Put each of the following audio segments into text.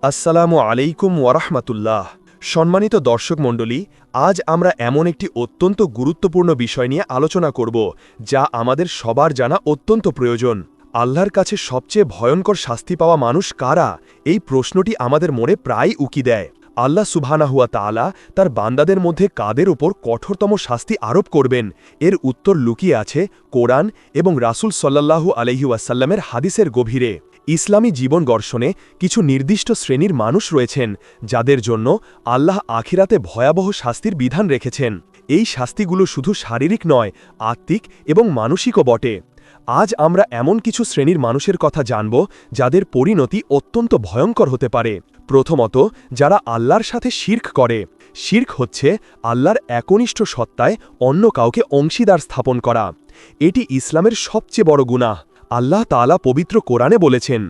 আসসালামু আলাইকুম ওয়ারাহমাতুল্লাহ। সম্মানিত দর্শক মণ্ডলী, আজ আমরা এমন একটি অত্যন্ত গুরুত্বপূর্ণ বিষয় নিয়ে আলোচনা করব যা আমাদের সবার জানা অত্যন্ত প্রয়োজন। আল্লাহর কাছে সবচেয়ে ভয়ঙ্কর শাস্তি পাওয়া মানুষ কারা? এই প্রশ্নটি আমাদের মনে প্রায় উকি দেয়। আল্লাহ সুবহানাহু ওয়া তাআলা তার বান্দাদের মধ্যে কাদের ওপর কঠোরতম শাস্তি আরোপ করবেন, এর উত্তর লুকিয়ে আছে কোরআন এবং রাসূল সাল্লাল্লাহু আলাইহি ওয়াসাল্লামের হাদিসের গভীরে। ইসলামী জীবন দর্শনে কিছু নির্দিষ্ট শ্রেণীর মানুষ রয়েছেন যাদের জন্য আল্লাহ আখিরাতে ভয়াবহ শাস্তির বিধান রেখেছেন। এই শাস্তিগুলো শুধু শারীরিক নয়, আত্মিক এবং মানসিকও বটে। আজ আমরা এমন কিছু শ্রেণীর মানুষের কথা জানব যাদের পরিণতি অত্যন্ত ভয়ঙ্কর হতে পারে। প্রথমত, যারা আল্লাহর সাথে শিরক করে। শিরক হচ্ছে আল্লাহর একনিষ্ঠ সত্তায় অন্য কাউকে অংশীদার স্থাপন করা। এটি ইসলামের সবচেয়ে বড় গুনাহ। আল্লাহ তাআলা পবিত্র কোরআনে বলেছেন,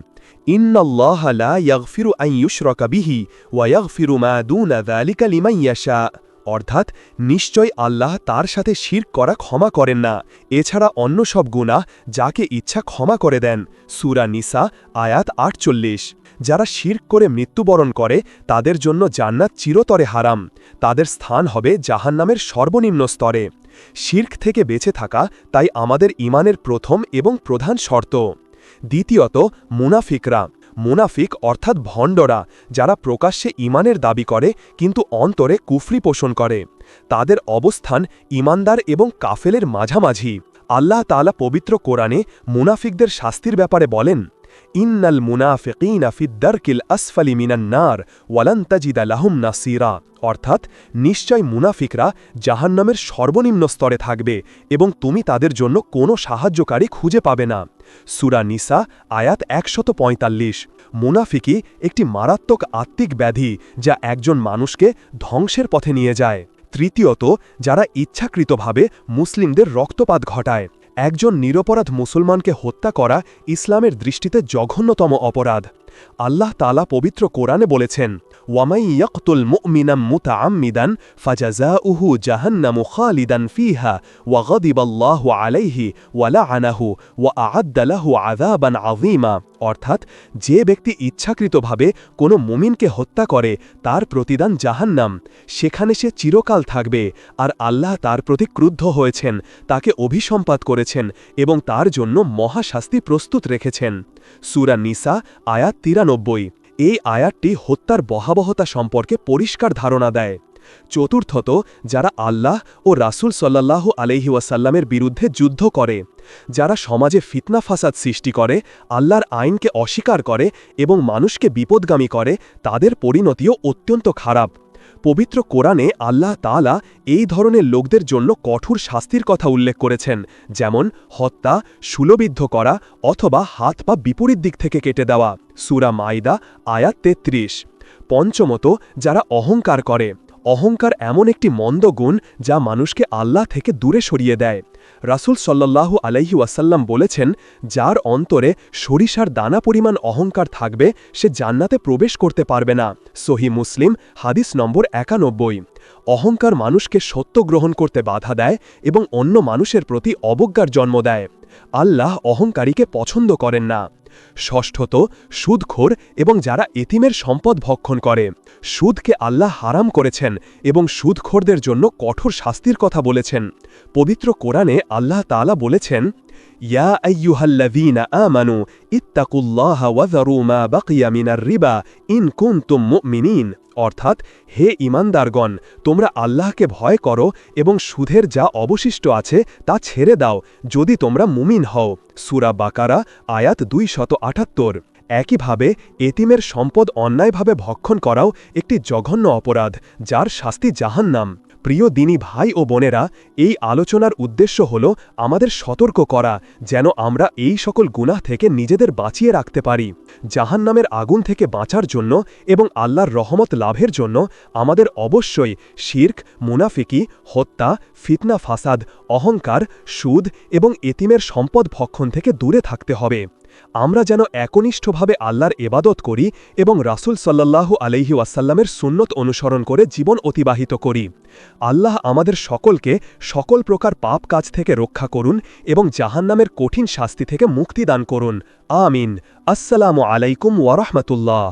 ইন্নাল্লাহা লা ইয়াগফিরু আন ইউশরাকা বিহি ওয়া ইয়াগফিরু মা দুনা যালিকা লিমান ইয়াশা। অর্থাৎ নিশ্চয় আল্লাহ তার সাথে শিরক করা ক্ষমা করেন না, এছাড়া অন্য সব গুনাহ যাকে ইচ্ছা ক্ষমা করে দেন। সূরা নিসা আয়াত ৪৮। যারা শিরক করে মৃত্যুবরণ করে তাদের জন্য জান্নাত চিরতরে হারাম, তাদের স্থান হবে জাহান্নামের সর্বনিম্ন স্তরে। শিরক থেকে বেঁচে থাকা তাই আমাদের ঈমানের প্রথম এবং প্রধান শর্ত। দ্বিতীয়ত, মুনাফিকরা। মুনাফিক অর্থাৎ ভণ্ডরা, যারা প্রকাশ্যে ঈমানের দাবি করে কিন্তু অন্তরে কুফরি পোষণ করে। তাদের অবস্থান ঈমানদার এবং কাফেলের মাঝামাঝি। আল্লাহ তাআলা পবিত্র কোরআনে মুনাফিকদের শাস্তির ব্যাপারে বলেন, ইন্নাল মুনাফিকিনা ফিদ দারকিল আসফালি মিনান নার ওয়ালান তাজিদা লাহুম নাসিরা। অর্থাৎ নিশ্চয় মুনাফিকরা জাহান্নামের সর্বনিম্ন স্তরে থাকবে এবং তুমি তাদের জন্য কোনো সাহায্যকারী খুঁজে পাবে না। সূরা নিসা আয়াত ১৪৫। মুনাফিকি একটি মারাত্মক আত্মিক ব্যাধি যা একজন মানুষকে ধ্বংসের পথে নিয়ে যায়। তৃতীয়ত, যারা ইচ্ছাকৃতভাবে মুসলিমদের রক্তপাত ঘটায়। একজন নিরপরাধ মুসলমানকে হত্যা করা ইসলামের দৃষ্টিতে জঘন্যতম অপরাধ। আল্লাহ তাআলা পবিত্র কোরআনে বলেছেন, ওয়ামাই ইয়াকতুল মুমিনাম মুতাআম্মিদান ফাজাযাউহু জাহান্নামু খালিদান ফিহা ওয়া গাদিবাল্লাহু আলাইহি ওয়া লাআনাহু ওয়া আ'আদ্দা লাহু আযাবান আযীমা। অর্থাৎ যে ব্যক্তি ইচ্ছাকৃতভাবে কোনো মুমিনকে হত্যা করে তার প্রতিদান জাহান্নাম, সেখানে সে চিরকাল থাকবে, আর আল্লাহ তার প্রতি ক্রুদ্ধ হয়েছেন, তাকে অভিসম্পাত করেছেন এবং তার জন্য মহাশাস্তি প্রস্তুত রেখেছেন। সূরা নিসা আয়াত ৯৩। এই আয়াতটি হত্যার ভয়াবহতা সম্পর্কে পরিষ্কার ধারণা দেয়। চতুর্থত, যারা আল্লাহ ও রাসূল সাল্লাল্লাহু আলাইহি ওয়াসাল্লামের বিরুদ্ধে যুদ্ধ করে। যারা সমাজে ফিতনা ফাসাদ সৃষ্টি করে, আল্লাহর আইনকে অস্বীকার করে এবং মানুষকে বিপদগামী করে, তাদের পরিণতিও অত্যন্ত খারাপ। পবিত্র কোরআনে আল্লাহ তাআলা এই ধরনের লোকদের জন্য কঠোর শাস্তির কথা উল্লেখ করেছেন, যেমন হত্যা, শূলবিদ্ধ করা অথবা হাত পা বিপরীত দিক থেকে কেটে দেওয়া। সূরা মাইদা আয়াত ৩৩। পঞ্চমত, যারা অহংকার করে। অহংকার এমন একটি মন্দ গুণ যা মানুষকে আল্লাহ থেকে দূরে সরিয়ে দেয়। রাসূল সাল্লাল্লাহু আলাইহি ওয়াসাল্লাম বলেছেন, যার অন্তরে সরিষার দানা পরিমাণ অহংকার থাকবে সে জান্নাতে প্রবেশ করতে পারবে না। সহিহ মুসলিম হাদিস নম্বর ৯১। অহংকার মানুষকে সত্য গ্রহণ করতে বাধা দেয় এবং অন্য মানুষের প্রতি অবজ্ঞার জন্ম দেয়। আল্লাহ অহংকারীকে পছন্দ করেন না। ষষ্ঠত, সুদখোর এবং যারা এতিমের সম্পদ ভক্ষণ করে। সুদকে আল্লাহ হারাম করেছেন এবং সুদখোরদের জন্য কঠোর শাস্তির কথা বলেছেন। পবিত্র কোরআনে আল্লাহ তাআলা বলেছেন, ইয়া আইয়ুহাল্লাযীনা আমানু ইত্তাকুল্লাহা ওয়া যারু মা বাকিয়া মিনার রিবা ইন কুনতুম মুমিনিন। অর্থাৎ, হে ঈমানদারগণ, তোমরা আল্লাহকে ভয় করো এবং সুদের যা অবশিষ্ট আছে তা ছেড়ে দাও যদি তোমরা মুমিন হও। সূরা বাকারা আয়াত ২৭৮। একইভাবে এতিমের সম্পদ অন্যায়ভাবে ভক্ষণ করাও একটি জঘন্য অপরাধ যার শাস্তি জাহান্নাম। প্রিয় দিনী ভাই ও বোনেরা, এই আলোচনার উদ্দেশ্য হল আমাদের সতর্ক করা যেন আমরা এই সকল গুনাহ থেকে নিজেদের বাঁচিয়ে রাখতে পারি। জাহান্নামের আগুন থেকে বাঁচার জন্য এবং আল্লাহর রহমত লাভের জন্য আমাদের অবশ্যই শিরক, মুনাফিকি, হত্যা, ফিতনা ফাসাদ, অহংকার, সুদ এবং এতিমের সম্পদ ভক্ষণ থেকে দূরে থাকতে হবে। আমরা যেন একনিষ্ঠভাবে আল্লাহর ইবাদত করি এবং রাসূল সাল্লাল্লাহু আলাইহি ওয়াসাল্লামের সুন্নত অনুসরণ করে জীবন অতিবাহিত করি। আল্লাহ আমাদের সকলকে সকল প্রকার পাপ কাজ থেকে রক্ষা করুন এবং জাহান্নামের কঠিন শাস্তি থেকে মুক্তি দান করুন। আমিন। আসসালামু আলাইকুম ওয়া রাহমাতুল্লাহ।